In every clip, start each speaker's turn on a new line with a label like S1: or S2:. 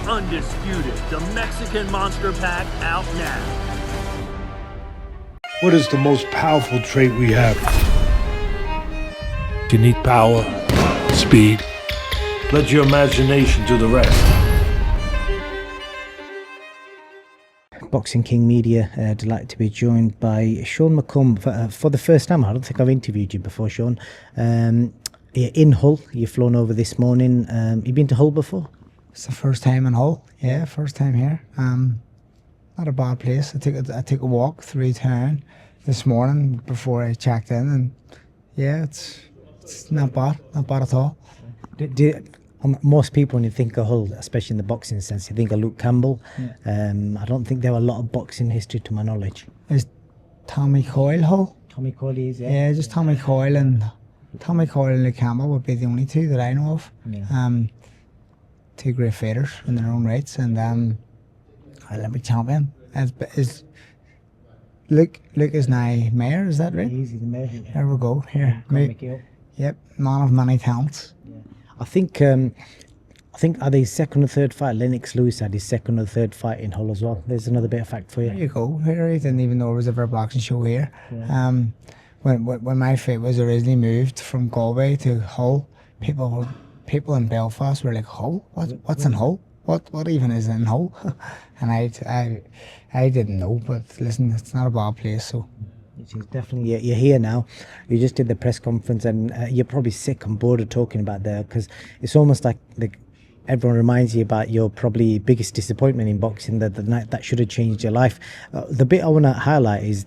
S1: Undisputed, the Mexican Monster Pack out now.
S2: What is the most powerful trait we have? You need power, speed. Let your imagination do the rest.
S3: Boxing King Media, delighted to be joined by Sean McComb for the first time. I don't think I've interviewed you before, Sean. You're in Hull, you've flown over this morning. You been to Hull before?
S4: It's the first time in Hull, yeah, first time here. Not a bad place. I took a walk through town this morning before I checked in, and yeah, it's not bad at all.
S3: Most people, when you think of Hull, especially in the boxing sense, you think of Luke Campbell. Yeah. I don't think there were a lot of boxing history to my knowledge.
S4: Is Tommy Coyle Hull?
S3: Tommy Coyle is, yeah.
S4: Yeah, just Tommy Coyle and Luke Campbell would be the only two that I know of. Yeah. Two great fighters in their own rights, and Olympic champion. Luke is now mayor, is that right?
S3: He's the mayor. Yeah.
S4: There we go. Here, yep, man of many talents.
S3: Yeah. I think are they second or third fight? Lennox Lewis had his second or third fight in Hull as well. There's another bit of fact for you.
S4: There you go. Here, I didn't even know there was ever a boxing show here. Yeah. When my fight was originally moved from Galway to Hull, people in Belfast were like, Hull? What's in Hull? What even is in Hull? And I didn't know, but listen, it's not a bad place, so.
S3: It is definitely, you're here now. You just did the press conference, and you're probably sick and bored of talking about that, because it's almost like everyone reminds you about your probably biggest disappointment in boxing, the night that should have changed your life. The bit I want to highlight is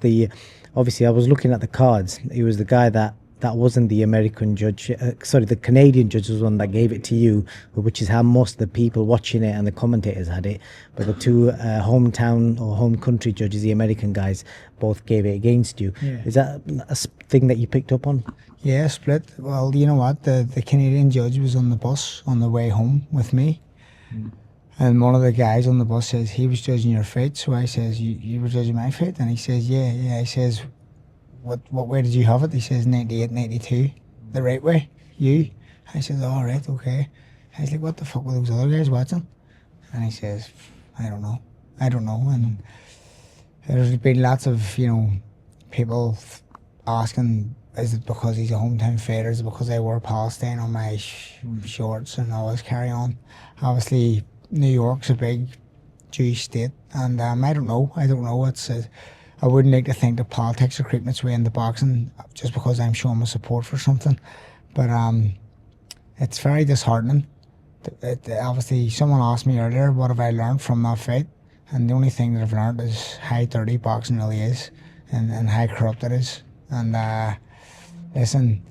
S3: obviously I was looking at the cards. It was the guy that wasn't the American judge, the Canadian judge was one that gave it to you, which is how most of the people watching it and the commentators had it. But the two hometown or home country judges, the American guys, both gave it against you. Yeah. Is that a thing that you picked up on?
S4: Yeah, split. Well, you know what? The Canadian judge was on the bus on the way home with me. Mm. And one of the guys on the bus says, he was judging your fight. So I says, you were judging my fight? And he says, yeah. He says, what way did you have it? He says 98, 92, the right way. You? I said, all right, okay. I was like, what the fuck were those other guys watching? And he says, I don't know. And there's been lots of, people asking, is it because he's a hometown fighter? Is it because I wear Palestine on my shorts and all this carry on? Obviously, New York's a big Jewish state, and I don't know. I wouldn't like to think that politics are creeping its way into boxing just because I'm showing my support for something. But it's very disheartening. Obviously, someone asked me earlier, what have I learned from that fight? And the only thing that I've learned is how dirty boxing really is, and how corrupt it is. And listen,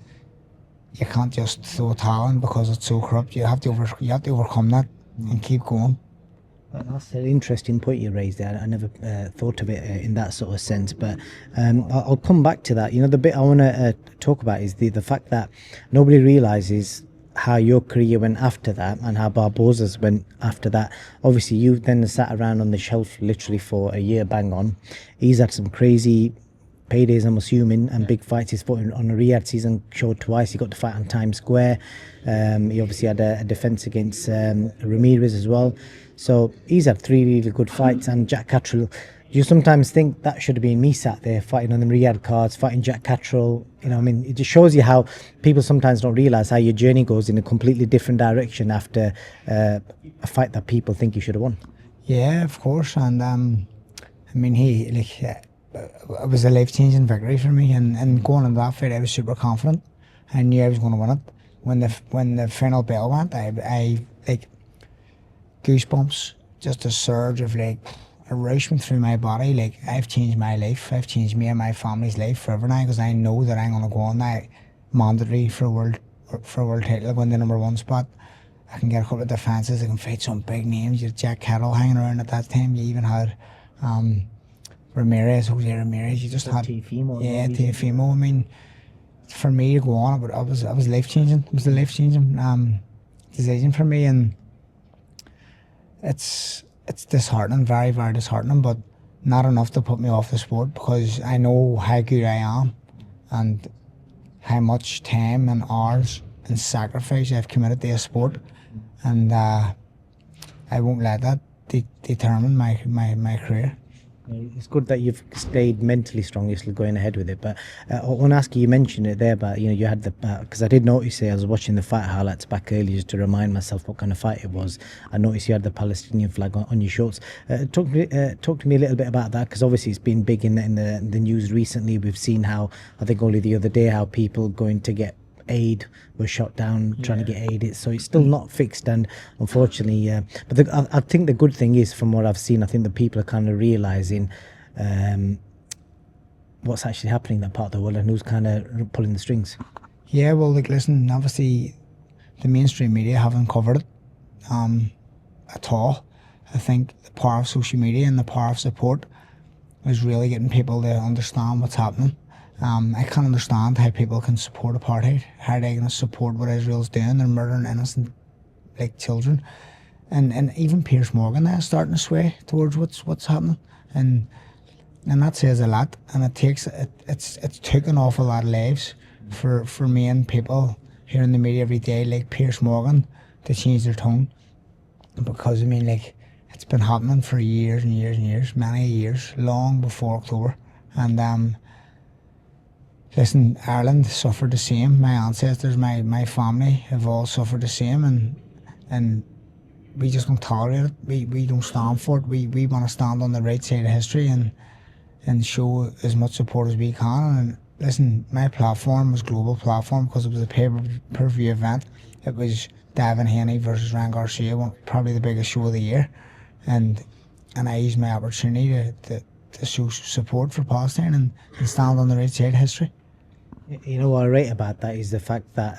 S4: you can't just throw a towel in because it's so corrupt. You have to overcome that and keep going.
S3: That's an interesting point you raised there. I never thought of it in that sort of sense, but I'll come back to that. The bit I want to talk about is the fact that nobody realises how your career went after that and how Barbosa's went after that. Obviously, you then sat around on the shelf literally for a year, bang on. He's had some crazy paydays, I'm assuming, and big fights. He's fought on a Riyadh season, showed twice. He got to fight on Times Square. He obviously had a defence against Ramirez as well. So he's had 3 really good fights. And Jack Catterall, you sometimes think that should have been me sat there fighting on the Riyadh cards, fighting Jack Catterall. It just shows you how people sometimes don't realise how your journey goes in a completely different direction after a fight that people think you should have won.
S4: Yeah, of course. And it was a life-changing victory for me, and going in that fight I was super confident. I knew I was going to win it. When the final bell went, I goosebumps, just a surge of a rush went through my body. I've changed my life, I've changed me and my family's life forever now, because I know that I'm going to go on now mandatory for a world title, win the #1 spot. I can get a couple of defences, I can fight some big names. You had Jack Catterall hanging around at that time. You even had Jose Ramirez. You just had Teofimo. For me to go on, I was life changing. It was a life changing decision for me, and it's disheartening, very, very disheartening, but not enough to put me off the sport, because I know how good I am and how much time and hours and sacrifice I've committed to a sport. And I won't let that determine my career.
S3: It's good that you've stayed mentally strong, you're still going ahead with it. But I want to ask you, you mentioned it there, but you had the, because I did notice it, I was watching the fight highlights back earlier just to remind myself what kind of fight it was. I noticed you had the Palestinian flag on your shorts. Talk to me a little bit about that, because obviously it's been big in the news recently. We've seen how, I think only the other day, how people going to get aid were shot down trying to get aid. So it's still not fixed, and unfortunately, but I think the good thing is, from what I've seen, I think the people are kind of realizing what's actually happening in that part of the world and who's kind of pulling the strings.
S4: Yeah, well, like, listen, obviously the mainstream media haven't covered it at all. I think the power of social media and the power of support is really getting people to understand what's happening. I can't understand how people can support apartheid. How are they going to support what Israel's doing? They're murdering innocent, like, children, and even Piers Morgan now is starting to sway towards what's happening, and that says a lot. And it's took an awful lot of lives for main people here in the media every day, like Piers Morgan, to change their tone, because I mean, like, it's been happening for years and years and years, many years, long before October, and listen, Ireland suffered the same. My ancestors, my family have all suffered the same, and we just don't tolerate it. We don't stand for it. We want to stand on the right side of history and show as much support as we can. And listen, my platform was global platform because it was a pay-per-view event. It was Davin Haney versus Ryan Garcia, probably the biggest show of the year, and I used my opportunity to show support for Palestine and stand on the right side of history.
S3: You know what I rate about that is the fact that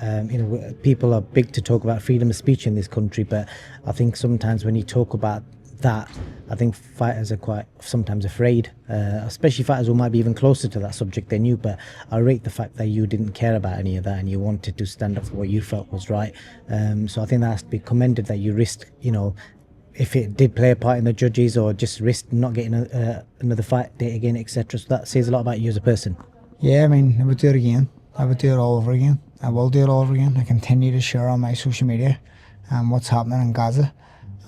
S3: people are big to talk about freedom of speech in this country, but I think sometimes when you talk about that, I think fighters are quite sometimes afraid, especially fighters who might be even closer to that subject than you. But I rate the fact that you didn't care about any of that and you wanted to stand up for what you felt was right. So I think that has to be commended, that you risked, if it did play a part in the judges, or just risked not getting another fight date again, etc. So that says a lot about you as a person.
S4: Yeah, I mean, I would do it again. I would do it all over again. I will do it all over again. I continue to share on my social media what's happening in Gaza,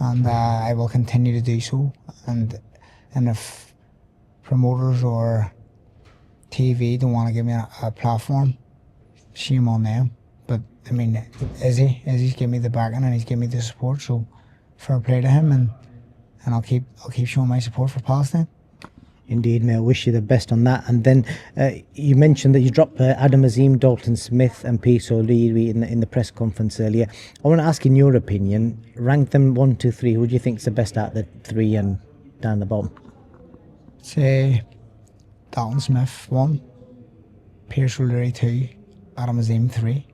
S4: and I will continue to do so. And if promoters or TV don't want to give me a platform, shame on them. But I mean, Izzy's given me the backing and he's given me the support, so fair play to him, and I'll keep showing my support for Palestine.
S3: Indeed, mate. I wish you the best on that. And then you mentioned that you dropped Adam Azim, Dalton Smith and Peace O'Leary in the press conference earlier. I want to ask, in your opinion, rank them 1, 2, 3. Who do you think is the best out of the three and down the bottom?
S4: Say Dalton Smith 1, Peace O'Leary 2, Adam Azim 3.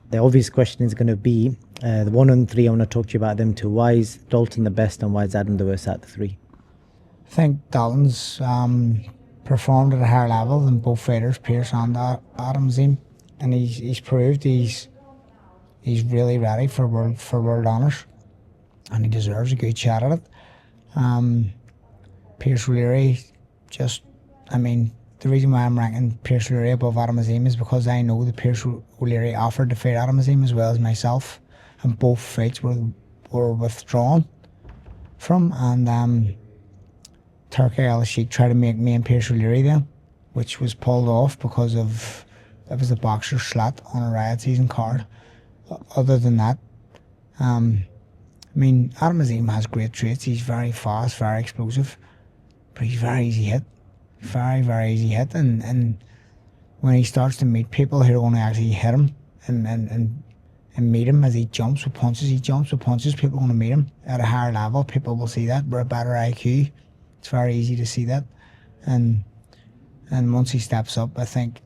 S3: The obvious question is going to be the 1 and 3. I want to talk to you about them too. Why is Dalton the best and why is Adam the worst out of the 3?
S4: I think Dalton's performed at a higher level than both fighters, Pearce and Adam Azim, and he's proved he's really ready for world honours, and he deserves a good shot at it. Peace O'Leary, the reason why I'm ranking Peace O'Leary above Adam Azim is because I know that Peace O'Leary offered to fight Adam Azim as well as myself, and both fights were withdrawn from, and Turkey Al-Sheikh tried to make me and Peace O'Leary then, which was pulled off because of it was a boxer slat on a riot season card. Other than that, Adam Azim has great traits. He's very fast, very explosive, but he's very easy hit. Very, very easy hit, and when he starts to meet people who are going to actually hit him and meet him as he jumps with punches, people are going to meet him at a higher level. People will see that. We're a better IQ. It's very easy to see that, and once he steps up, I think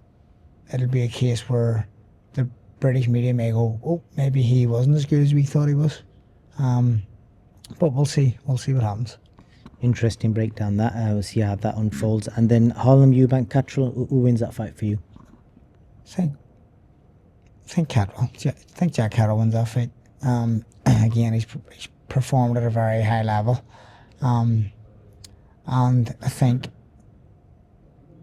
S4: it'll be a case where the British media may go, oh, maybe he wasn't as good as we thought he was, but we'll see what happens.
S3: Interesting breakdown that. We'll see how that unfolds. And then Harlem Eubank Catterall, who wins that fight for you?
S4: I think Catterall. I think Jack Catterall wins that fight. Again, he's performed at a very high level. And I think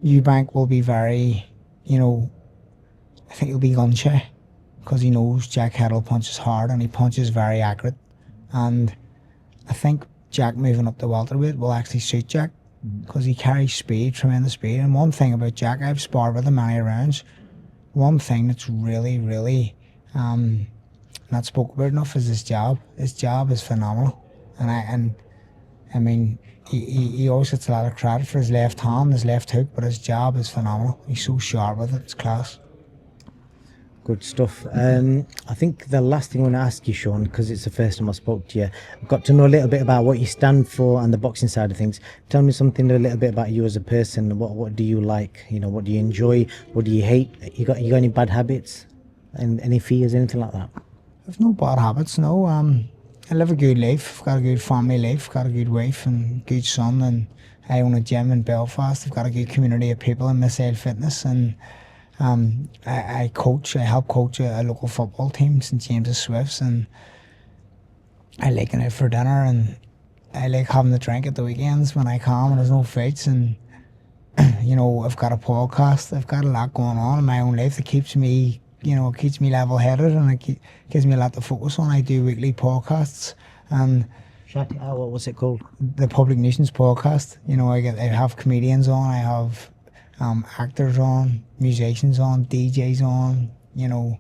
S4: Eubank will be very, I think he'll be gun shy because he knows Jack Catterall punches hard and he punches very accurate. And I think Jack moving up to welterweight will actually suit Jack because he carries speed, tremendous speed. And one thing about Jack, I've sparred with him many rounds. One thing that's really not spoke about enough is his jab. His jab is phenomenal, and I mean he always gets a lot of credit for his left hand, his left hook, but his jab is phenomenal. He's so sharp with it; it's class.
S3: Good stuff. I think the last thing I want to ask you, Sean, because it's the first time I spoke to you, I've got to know a little bit about what you stand for and the boxing side of things. Tell me something a little bit about you as a person. What do you like? You know, what do you enjoy? What do you hate? You got any bad habits? And any fears, anything like that?
S4: I've no bad habits. No. I live a good life. I've got a good family life. Got a good wife and good son, and I own a gym in Belfast. I've got a good community of people in Missile Fitness, and I coach. I help coach a local football team, St James's Swifts, and I like going out for dinner, and I like having a drink at the weekends when I can, when there's no fights. And you know, I've got a podcast. I've got a lot going on in my own life that keeps me, you know, it keeps me level-headed, and it gives me a lot to focus on. I do weekly podcasts, and
S3: Shout it out. What was it called?
S4: the Public Nuisance podcast. You know, I have comedians on. I have actors on, musicians on, DJs on, you know,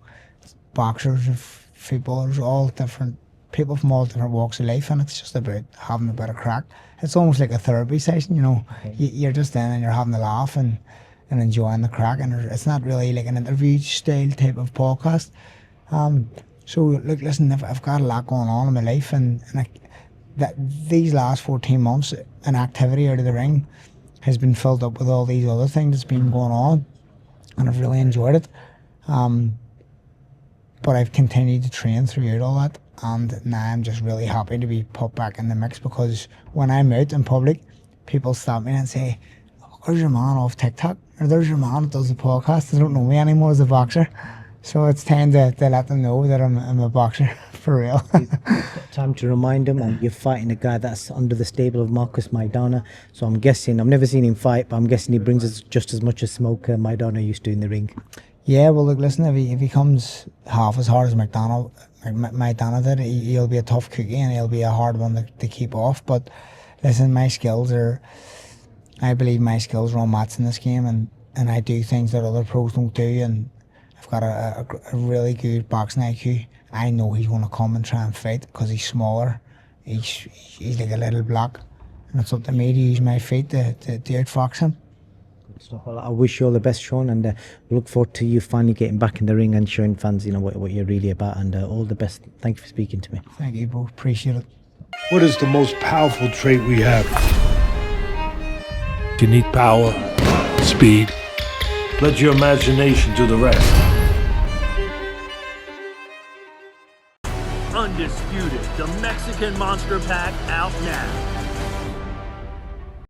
S4: boxers, footballers, all different people from all different walks of life, and it's just about having a bit of crack. It's almost like a therapy session, you know.
S3: Okay.
S4: You're just in and you're having a laugh and enjoying the crack, and it's not really like an interview style type of podcast. So look, listen, I've got a lot going on in my life, and these last 14 months, an activity out of the ring has been filled up with all these other things that's been going on, and I've really enjoyed it. But I've continued to train throughout all that, and now I'm just really happy to be put back in the mix, because when I'm out in public, people stop me and say, "There's your man off TikTok," or "There's your man that does the podcast." They don't know me anymore as a boxer. So it's time to let them know that I'm a boxer for real.
S3: Time to remind them, and you're fighting a guy that's under the stable of Marcus Maidana. So I'm guessing, I've never seen him fight, but I'm guessing he brings us just as much as smoke Maidana used to in the ring.
S4: Yeah, well, look, listen, if he comes half as hard as Maidana did, he'll be a tough cookie, and he'll be a hard one to keep off. But listen, I believe my skills are unmatched in this game, and I do things that other pros don't do, and I've got a really good boxing IQ. I know he's going to come and try and fight because he's smaller. He's like a little block, and it's up to me to use my feet to outfox him.
S3: Good stuff. Well, I wish you all the best, Sean, and we look forward to you finally getting back in the ring and showing fans, you know, what you're really about, and all the best. Thank you for speaking to me.
S4: Thank you both. Appreciate it.
S2: What is the most powerful trait we have? You need power, speed. Let your imagination do the rest.
S1: Undisputed, the Mexican Monster Pack out now.